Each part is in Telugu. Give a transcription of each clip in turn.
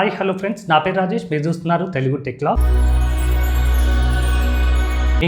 హాయ్ హలో ఫ్రెండ్స్, నా పేరు రాజేష్. మీరు చూస్తున్నారు తెలుగు టెక్ లాగ్.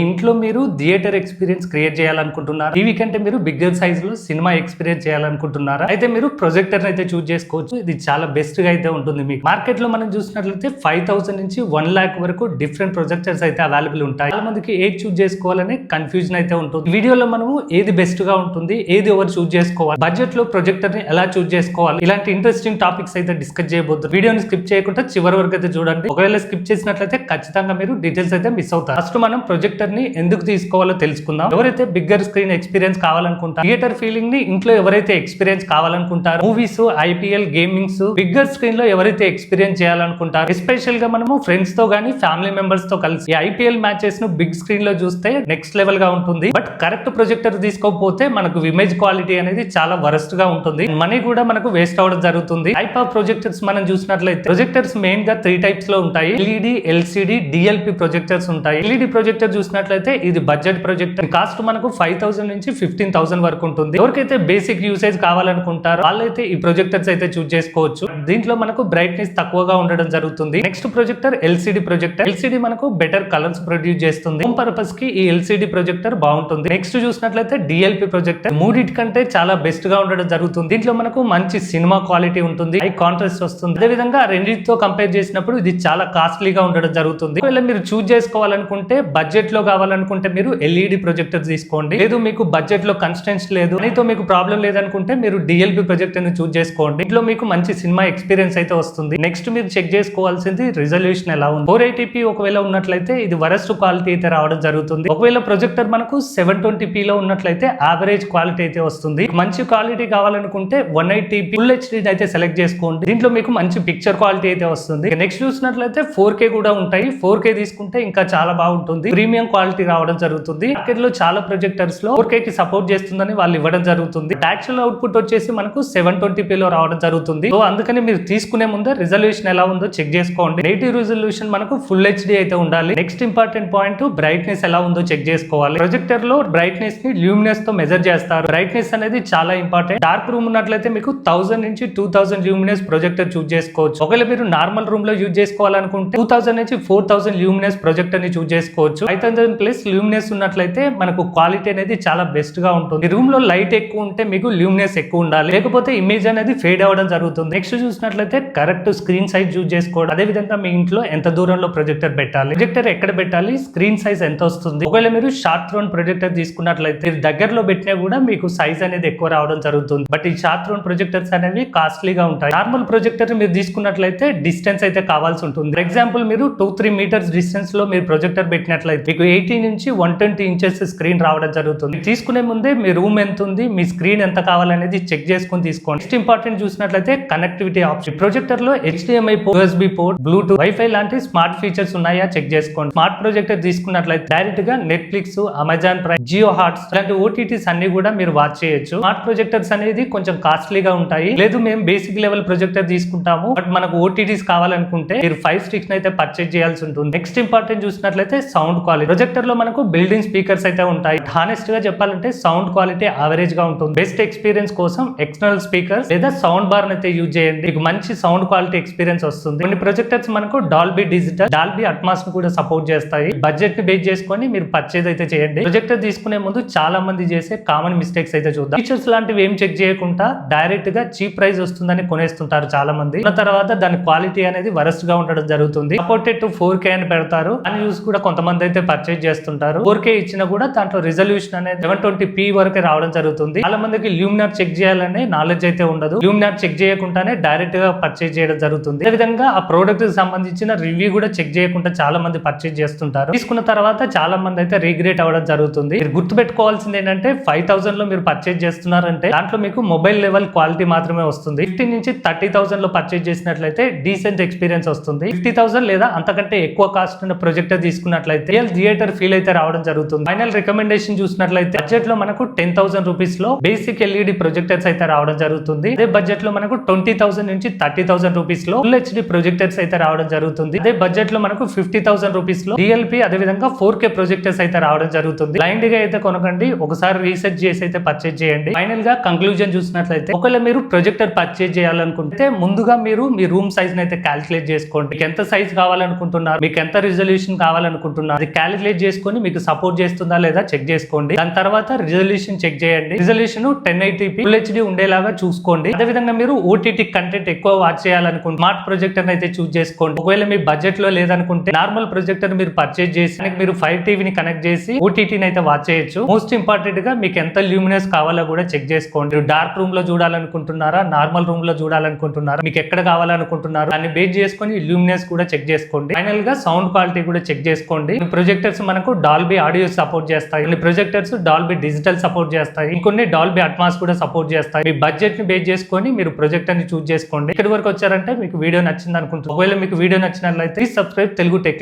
ఇంట్లో మీరు థియేటర్ ఎక్స్పీరియన్స్ క్రియేట్ చేయాలనుకుంటున్నారు, టీవీ కంటే మీరు బిగ్గర్ సైజ్ లో సినిమా ఎక్స్పీరియన్స్ చేయాలనుకుంటున్నారా? అయితే మీరు ప్రొజెక్టర్ అయితే చూస్ చేసుకోవచ్చు. ఇది చాలా బెస్ట్ గా అయితే ఉంటుంది. మీకు మార్కెట్ లో మనం చూసినట్లయితే 5,000 నుంచి 1 lakh వరకు డిఫరెంట్ ప్రొజెక్టర్స్ అయితే అవైలబుల్ ఉంటాయి. చాలా మందికి ఏది చూస్ చేసుకోవాలనే కన్ఫ్యూజన్ అయితే ఉంటుంది. వీడియోలో మనము ఏది బెస్ట్ గా ఉంటుంది, ఏది ఎవరు చూస్ చేసుకోవాలి, బడ్జెట్ లో ప్రొజెక్టర్ ని ఎలా చూస్ చేసుకోవాలి, ఇలాంటి ఇంట్రెస్టింగ్ టాపిక్స్ అయితే డిస్కస్ చేయబోతున్నారు. వీడియోని స్కిప్ చేయకుండా చివరి వరకు అయితే చూడండి. ఒకవేళ స్కిప్ చేసినట్లయితే ఖచ్చితంగా మీరు డీటెయిల్స్ అయితే మిస్ అవుతారు. ఫస్ట్ మనం ప్రొజెక్టర్ ని ఎందుకు తీసుకోవాలో తెలుసుకుందాం. ఎవరైతే బిగ్గర్ స్క్రీన్ ఎక్స్పీరియన్స్ కావాలనుకుంటారు, థియేటర్ ఫీలింగ్ ని ఇంట్లో ఎవరైతే ఎక్స్పీరియన్స్ కావాలనుకుంటారు, movies, IPL, gamings bigger screen లో ఎవరైతే ఎక్స్పీరియన్స్ చేయాలనుకుంటారు, ఎస్పెషల్ గా మనము ఫ్రెండ్స్ తో గానీ ఫ్యామిలీ మెంబర్స్ తో కలిసి ఈ ఐపీఎల్ మ్యాచెస్ ను బిగ్ స్క్రీన్ లో చూస్తే నెక్స్ట్ లెవెల్ గా ఉంటుంది. బట్ కరెక్ట్ ప్రొజెక్టర్ తీసుకోకపోతే మనకు ఇమేజ్ క్వాలిటీ అనేది చాలా వరస్ట్ గా ఉంటుంది. మనీ కూడా మనకు వేస్ట్ అవడం జరుగుతుంది. టైప్ ఆఫ్ ప్రొజెక్టర్స్ మనం చూసినట్లయితే ప్రొజెక్టర్స్ మెయిన్ గా 3 టైప్స్ లో ఉంటాయి. ఎల్ఈడి, ఎల్సిడి, డిఎల్పి ప్రొజెక్టర్స్ ఉంటాయి. ఎల్ఈడి ప్రొజెక్టర్ చూసినట్లయితే ఇది బడ్జెట్ ప్రొజెక్టర్. కాస్ట్ మనకు 5,000 నుంచి 15,000 వరకు ఉంటుంది. ఎవరికైతే బేసిక్ యూసేజ్ కావాలనుకుంటారో వాళ్ళైతే ఈ ప్రొజెక్టర్స్ అయితే చూస్ చేసుకోవచ్చు. దీంట్లో మనకు బ్రైట్నెస్ తక్కువగా ఉండడం జరుగుతుంది. Next projector LCD projector. LCD మనకు బెటర్ కలర్స్ ప్రొడ్యూస్ చేస్తుంది. హోమ్ పర్పస్ కి ఈ ఎల్సిడి ప్రొజెక్టర్ బాగుంటుంది. నెక్స్ట్ చూసినట్లయితే డిఎల్పి ప్రొజెక్టర్. మూడిటి కంటే చాలా బెస్ట్ గా ఉండడం జరుగుతుంది. దీంట్లో మనకు మంచి సినిమా క్వాలిటీ ఉంటుంది, హై కాంట్రాస్ట్ వస్తుంది. అదే విధంగా రెండింటితో కంపేర్ చేసినప్పుడు ఇది చాలా కాస్ట్లీగా ఉండడం జరుగుతుంది. ఒకవేళ మీరు చూస్ చేసుకోవాలనుకుంటే, బడ్జెట్ లో కావాలనుకుంటే మీరు ఎల్ఈడి ప్రొజెక్టర్ తీసుకోండి. లేదు మీకు బడ్జెట్ లో కన్స్టెంట్స్ లేదు, దీంతో మీకు ప్రాబ్లం లేదనుకుంటే మీరు డిఎల్పి ప్రొజెక్టర్ ని చూస్ చేసుకోండి. ఇంట్లో మీకు మంచి సినిమా ఎక్స్పీరియన్స్ అయితే వస్తుంది. నెక్స్ట్ మీరు చెక్ చేసుకోవాల్సింది రిజల్యూషన్ ఎలా ఉంది. 480p ఒకవేళ ఉన్నట్లయితే ఇది వరస్ట్ క్వాలిటీ అయితే రావడం జరుగుతుంది. ఒకవేళ ప్రొజెక్టర్ మనకు 720p లో ఉన్నట్లయితే యావరేజ్ క్వాలిటీ అయితే వస్తుంది. మంచి క్వాలిటీ కావాలనుకుంటే 180p ఫుల్ హెచ్డి అయితే సెలెక్ట్ చేసుకోండి. దీంట్లో మీకు మంచి పిక్చర్ క్వాలిటీ అయితే వస్తుంది. నెక్స్ట్ చూసినట్లయితే 4K కూడా ఉంటాయి. 4K తీసుకుంటే ఇంకా చాలా బాగుంటుంది, ప్రీమియం క్వాలిటీ రావడం జరుగుతుంది. మార్కెట్ లో చాలా ప్రొజెక్టర్స్ లో 4K కి సపోర్ట్ చేస్తుందని వాళ్ళు ఇవ్వడం జరుగుతుంది. యాక్చువల్ అవుట్పుట్ వచ్చేసి మనకు 720p లో రావడం జరుగుతుంది. సో అందుకని మీరు తీసుకునే ముందే రిజల్యూషన్ ఎలా ఉందో చెక్ చేసుకోండి. నెగిటివ్ రిజల్యూషన్ మనకు ఫుల్ హెచ్డి అయితే ఉండాలి. నెక్స్ట్ ఇంపార్టెంట్ పాయింట్ బ్రైట్నెస్ ఎలా ఉందో చెక్ చేసుకోవాలి. ప్రొజెక్టర్ లో బ్రైట్నెస్ ని ల్యూమినెస్ తో మెజర్ చేస్తారు. బ్రైట్నెస్ అనేది చాలా ఇంపార్టెంట్. డార్క్ రూమ్ ఉన్నట్లయితే మీకు 1000 నుంచి 2000 ల్యూమినెస్ ప్రొజెక్టర్ చూస్ చేసుకోవచ్చు. ఒకవేళ మీరు నార్మల్ రూమ్ లో యూజ్ చేసుకోవాలనుకుంటే 2000 నుంచి 4000 ల్యూమినెస్ ప్రొజెక్టర్ ని చూస్ చేసుకోవచ్చు. 5000 ప్లస్ ల్యూమినెస్ ఉన్నట్లయితే మనకు క్వాలిటీ అనేది చాలా బెస్ట్ గా ఉంటుంది. రూమ్ లో లైట్ ఎక్కువ ఉంటే మీకు ల్యూమినెస్ ఎక్కువ ఉండాలి, లేకపోతే ఇమేజ్ అనేది ఫేడ్ అవ్వడం జరుగుతుంది. నెక్స్ట్ చూసినట్లయితే కరెక్ట్ స్క్రీన్ సైజ్ చూస్ చేసుకోవడం. అదే విధంగా మీ ఇంట్లో ఎంత దూరంలో ప్రొజెక్టర్ పెట్టాలి, ప్రొజెక్టర్ ఎక్కడ పెట్టాలి, స్క్రీన్ సైజ్ ఎంత వస్తుంది. ఒకవేళ మీరు షార్ట్ థ్రోన్ ప్రొజెక్టర్ తీసుకున్నట్లయితే దగ్గరలో పెట్టినా కూడా మీకు సైజ్ అనేది ఎక్కువ రావడం జరుగుతుంది. బట్ ఈ షార్ట్ థ్రోన్ ప్రొజెక్టర్స్ అనేవి కాస్ట్లీగా ఉంటాయి. నార్మల్ ప్రొజెక్టర్ మీరు తీసుకున్నట్లయితే డిస్టెన్స్ అయితే కావాల్సి ఉంటుంది. ఫర్ ఎగ్జాంపుల్ మీరు 2-3 మీటర్స్ డిస్టెన్స్ లో మీరు ప్రొజెక్టర్ పెట్టినట్లయితే మీకు 80 నుంచి 120 ఇంచెస్ స్క్రీన్ రావడం జరుగుతుంది. తీసుకునే ముందే మీ రూమ్ ఎంత ఉంది, మీ స్క్రీన్ ఎంత కావాలనేది చెక్ చేసుకుని తీసుకోండి. నెక్స్ట్ ఇంపార్టెంట్ చూసినట్లయితే కనెక్టివిటీ ఆప్షన్. ప్రొజెక్టర్ లో HDMI port, USB port, bluetooth, wifi లాంటి స్మార్ట్ ఫీచర్స్ ఉన్నాయా చెక్ చేసుకోండి. స్మార్ట్ ప్రొజెక్టర్ తీసుకున్నట్లయితే డైరెక్ట్ గా Netflix, Amazon Prime, Jio Hotstar ఇలాంటి OTTs అన్ని కూడా మీరు వాచ్ చేయొచ్చు. స్మార్ట్ ప్రొజెక్టర్స్ అనేది కొంచెం కాస్ట్లీగా ఉంటాయి. లేదు మేము బేసిక్ లెవెల్ ప్రొజెక్టర్ తీసుకుంటాము, బట్ మనకు OTTs కావాలనుకుంటే మీరు 5 sticks అయితే పర్చేజ్ చేయాల్సి ఉంటుంది. నెక్స్ట్ ఇంపార్టెంట్ చూసినట్లయితే సౌండ్ క్వాలిటీ. ప్రొజెక్టర్ లో మనకు బిల్డింగ్ స్పీకర్స్ అయితే ఉంటాయి. హానెస్ట్ గా చెప్పాలంటే సౌండ్ క్వాలిటీ యావరేజ్ గా ఉంటుంది. బెస్ట్ ఎక్స్పీరియన్స్ కోసం ఎక్స్టర్నల్ స్పీకర్స్ లేదా సౌండ్ బార్ అయితే యూజ్ చేయండి. మీకు మంచి సౌండ్ క్వాలిటీ ఎక్స్పీరియన్స్ వస్తుంది. కొన్ని ప్రొజెక్టర్స్ మనకు డాల్బీ డిజిటల్, డాల్బీ అట్మాస్ ను కూడా సపోర్ట్ చేస్తాయి. బడ్జెట్ ని బేస్ చేసుకొని మీరు పర్చేజ్ అయితే చేయండి. ప్రొజెక్టర్ తీసుకునే ముందు చాలా మంది చేసే కామన్ మిస్టేక్స్ అయితే చూద్దాం. ఫీచర్స్ లాంటివి ఏం చెక్ చేయకుండా డైరెక్ట్ గా చీప్ ప్రైస్ వస్తుందని కొనేస్తుంటారు చాలా మంది. తర్వాత దాని క్వాలిటీ అనేది వరస్ట్ గా ఉండడం జరుగుతుంది. సపోర్టెడ్ టు 4K అని పెడతారు, అని చూసి కూడా కొంతమంది అయితే పర్చేజ్ చేస్తుంటారు. 4K ఇచ్చినా కూడా దాంట్లో రిజల్యూషన్ అనేది 720p వరకు రావడం జరుగుతుంది. చాలా మందికి ల్యూమినార్ చెక్ చేయాలనే నాలెడ్జ్ అయితే ఉండదు. ల్యూమినార్ చెక్ చేయకుండానే డైరెక్ట్ గా పర్చేజ్ చేయడం జరుగుతుంది. అదే విధంగా ఆ ప్రోడక్ట్ కి సంబంధించిన రివ్యూ కూడా చెక్ చేయకుండా చాలా మంది పర్చేజ్ చేస్తుంటారు. తీసుకున్న తర్వాత చాలా మంది అయితే రిగ్రెట్ అవ్వడం జరుగుతుంది. మీరు గుర్తు పెట్టుకోవాల్సింది ఏంటంటే 5,000 లో మీరు పర్చేజ్ చేస్తున్నారంటే దాంట్లో మీకు మొబైల్ లెవెల్ క్వాలిటీ మాత్రమే వస్తుంది. 15 నుంచి 30,000 లో పర్చేజ్ చేసినట్లయితే డీసెంట్ ఎక్స్పీరియన్స్ వస్తుంది. 50,000 లేదా అంతకంటే ఎక్కువ కాస్ట్ ఉన్న ప్రొజెక్టర్ తీసుకున్నట్లయితే థియేటర్ ఫీల్ అయితే రావడం జరుగుతుంది. ఫైనల్ రికమెండేషన్ చూసినట్లయితే బడ్జెట్ లో మనకు 10,000 రూపీస్ లో బేసిక్ ఎల్ఈడి ప్రొజెక్టర్స్ అయితే రావడం జరుగుతుంది. అదే బడ్జెట్ లో మనకు 20,000 నుంచి 30,000 రూపీస్ లో ఫుల్ హెచ్డి ప్రొజెక్టర్స్ అయితే రావడం జరుగుతుంది. అదే బడ్జెట్ లో మనకు 50,000 రూపీస్ లో డిఎల్పి అదే విధంగా 4K ప్రొజెక్టర్స్ అయితే రావడం జరుగుతుంది. బ్లైండ్ గా అయితే కొనకండి, ఒకసారి రీసెర్చ్ చేసి అయితే పర్చేజ్ చేయండి. ఫైనల్ గా కంక్లూజన్ చూసినట్లయితే ఒకవేళ మీరు ప్రొజెక్టర్ పర్చేజ్ చేయాలనుకుంటే ముందుగా మీరు మీ రూమ్ సైజ్ అయితే క్యాలిక్యులేట్ చేసుకోండి. మీకు ఎంత సైజ్ కావాలనుకుంటున్నారు, మీకు ఎంత రిజల్యూషన్ కావాలనుకుంటున్నారు, అది క్యాలిక్యులేట్ చేసుకొని మీకు సపోర్ట్ చేస్తుందా లేదా చెక్ చేసుకోండి. దాని తర్వాత రిజల్యూషన్ చెక్ చేయండి. రిజల్యూషన్ 1080p ఫుల్ హెచ్డి ఉండేలాగా చూసుకోండి. అదే విధంగా మీరు ఓటీటీ కంటెంట్ ఎక్కువ వాచ్ చేయాలనుకుంటే స్మార్ట్ ప్రొజెక్టర్ అయితే చూస్ చేసుకోండి. ఒకవేళ మీ బడ్జెట్ లో లేదనుకుంటే నార్మల్ ప్రొజెక్టర్ మీరు పర్చేజ్ చేసి మీరు ఫైర్ టీవీని కనెక్ట్ చేసి ఓటీటీని అయితే వాచ్ చేయొచ్చు. మోస్ట్ ఇంపార్టెంట్ గా మీకు ఎంత ల్యూమినస్ కావాలో కూడా చెక్ చేసుకోండి. డార్క్ రూమ్ లో చూడాలనుకుంటున్నారా, నార్మల్ రూమ్ లో చూడాలనుకుంటున్నారా, మీకు ఎక్కడ కావాలనుకుంటున్నారా దాన్ని బేస్ చేసుకొని ల్యూమినస్ కూడా చెక్ చేసుకోండి. ఫైనల్ గా సౌండ్ క్వాలిటీ కూడా చెక్ చేసుకోండి. ప్రొజెక్టర్స్ మనకు డాల్బీ ఆడియో సపోర్ట్ చేస్తాయి, కొన్ని ప్రొజెక్టర్స్ డాల్బీ డిజిటల్ సపోర్ట్ చేస్తాయి, ఇంకొన్ని డాల్బీ అట్మాస్ కూడా సపోర్ట్ చేస్తాయి. మీ బడ్జెట్ ని బేస్ చేసుకొని మీరు ప్రొజెక్టర్ ని చూస్ చేసుకోండి. ఇక్కడి వరకు వచ్చారంటే మీకు వీడియో నచ్చింది అనుకుంటున్నాను. ఒకవేళ మీకు వీడియో నచ్చినట్లయితే సబ్స్క్రైబ్ తెలుగు టెక్.